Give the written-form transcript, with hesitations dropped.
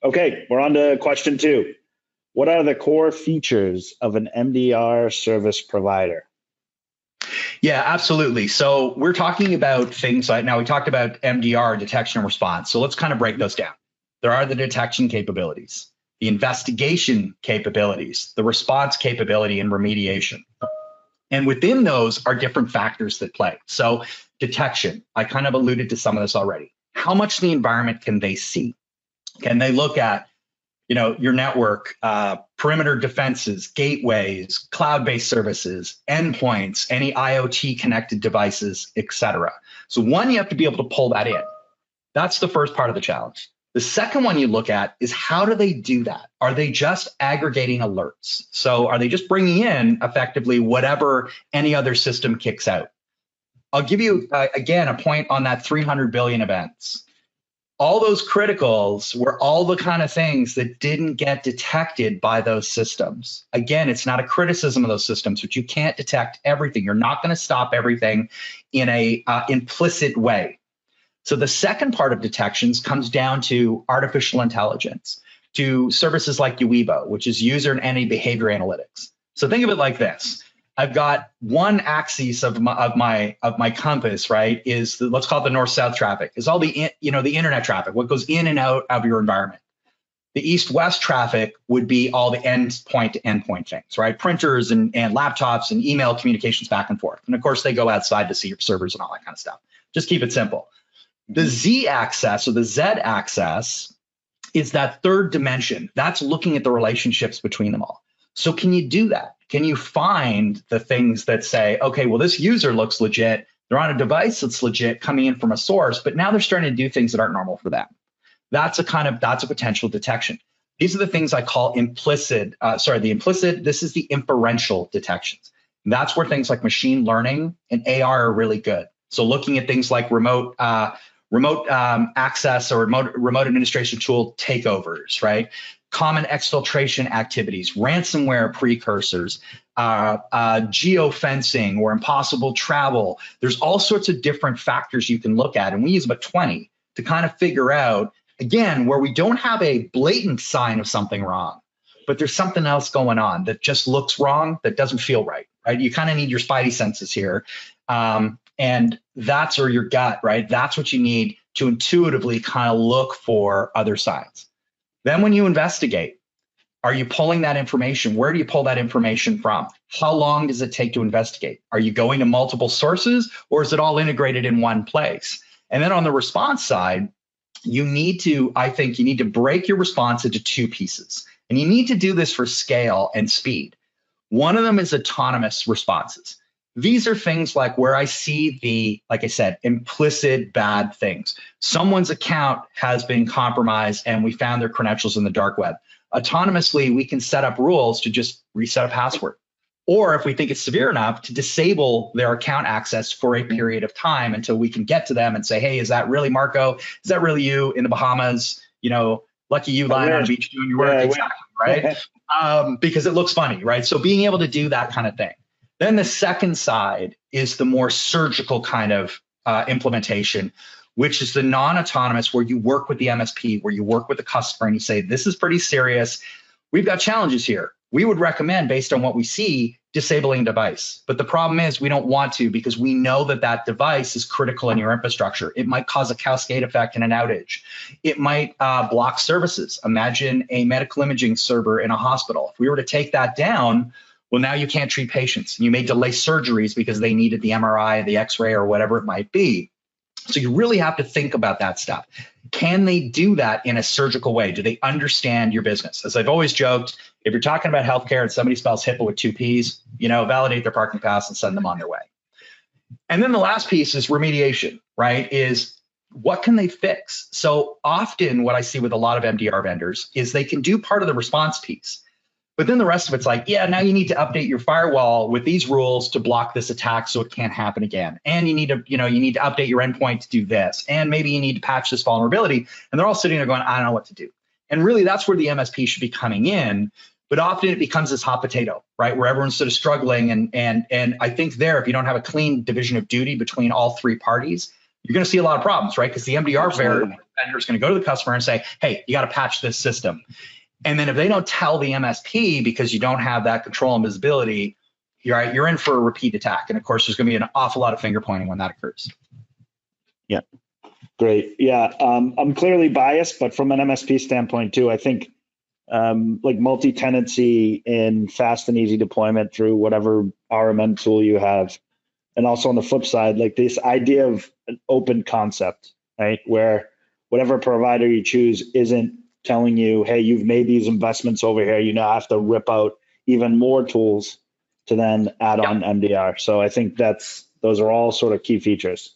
Okay, we're on to question 2. What are the core features of an MDR service provider? Yeah, absolutely. So we're talking about things like, now we talked about MDR, detection and response. So let's kind of break those down. There are the detection capabilities, the investigation capabilities, the response capability, and remediation. And within those are different factors that play. So detection, I kind of alluded to some of this already. How much of the environment can they see? Can they look at, your network, perimeter defenses, gateways, cloud-based services, endpoints, any IoT connected devices, et cetera? So one, you have to be able to pull that in. That's the first part of the challenge. The second one you look at is how do they do that? Are they just aggregating alerts? So are they just bringing in effectively whatever any other system kicks out? I'll give you, again, a point on that 300 billion events. All those criticals were all the kind of things that didn't get detected by those systems. Again, it's not a criticism of those systems, but you can't detect everything. You're not going to stop everything in a implicit way. So the second part of detections comes down to artificial intelligence, to services like Uevo, which is user and entity behavior analytics. So think of it like this. I've got one axis of my compass, right? Is let's call it the north-south traffic. Is all the the internet traffic, what goes in and out of your environment. The east-west traffic would be all the endpoint to endpoint things, right? Printers and laptops and email communications back and forth. And of course, they go outside to see your servers and all that kind of stuff. Just keep it simple. The z-axis or the z-axis is that third dimension. That's looking at the relationships between them all. So can you do that? Can you find the things that say, okay, well, this user looks legit. They're on a device that's legit coming in from a source, but now they're starting to do things that aren't normal for them. That's a potential detection. These are the things I call implicit, this is the inferential detections. And that's where things like machine learning and AR are really good. So looking at things like remote access or remote administration tool takeovers, right? Common exfiltration activities, ransomware precursors, geofencing or impossible travel. There's all sorts of different factors you can look at. And we use about 20 to kind of figure out, again, where we don't have a blatant sign of something wrong, but there's something else going on that just looks wrong, that doesn't feel right, right? You kind of need your spidey senses here. And that's or your gut, right? That's what you need to intuitively kind of look for other signs. Then when you investigate, are you pulling that information? Where do you pull that information from? How long does it take to investigate? Are you going to multiple sources or is it all integrated in one place? And then on the response side, I think you need to break your response into 2 pieces. And you need to do this for scale and speed. One of them is autonomous responses. These are things like where I see like I said, implicit bad things. Someone's account has been compromised and we found their credentials in the dark web. Autonomously, we can set up rules to just reset a password. Or if we think it's severe enough, to disable their account access for a period of time until we can get to them and say, hey, is that really Marco? Is that really you in the Bahamas? Lucky you lying on a beach doing your work, exactly, right? Because it looks funny, right? So being able to do that kind of thing. Then the second side is the more surgical kind of implementation, which is the non-autonomous, where you work with the MSP, where you work with the customer and you say, this is pretty serious. We've got challenges here. We would recommend, based on what we see, disabling a device. But the problem is we don't want to because we know that device is critical in your infrastructure. It might cause a cascade effect and an outage. It might block services. Imagine a medical imaging server in a hospital. If we were to take that down, well, now you can't treat patients. You may delay surgeries because they needed the MRI, the X-ray, or whatever it might be. So you really have to think about that stuff. Can they do that in a surgical way? Do they understand your business? As I've always joked, if you're talking about healthcare and somebody spells HIPAA with 2 Ps, validate their parking pass and send them on their way. And then the last piece is remediation, right? Is what can they fix? So often what I see with a lot of MDR vendors is they can do part of the response piece. But then the rest of it's like, yeah, now you need to update your firewall with these rules to block this attack so it can't happen again. And you need to update your endpoint to do this. And maybe you need to patch this vulnerability. And they're all sitting there going, I don't know what to do. And really, that's where the MSP should be coming in. But often it becomes this hot potato, right? Where everyone's sort of struggling. And I think there, if you don't have a clean division of duty between all 3 parties, you're going to see a lot of problems, right? Because the MDR vendor is going to go to the customer and say, hey, you got to patch this system. And then if they don't tell the MSP because you don't have that control and visibility, you're in for a repeat attack. And of course, there's going to be an awful lot of finger pointing when that occurs. Yeah, great. Yeah, I'm clearly biased, but from an MSP standpoint too, I think like multi-tenancy and fast and easy deployment through whatever RMM tool you have. And also on the flip side, like this idea of an open concept, right? Where whatever provider you choose isn't telling you, hey, you've made these investments over here. You now have to rip out even more tools to then add on MDR. So I think those are all sort of key features.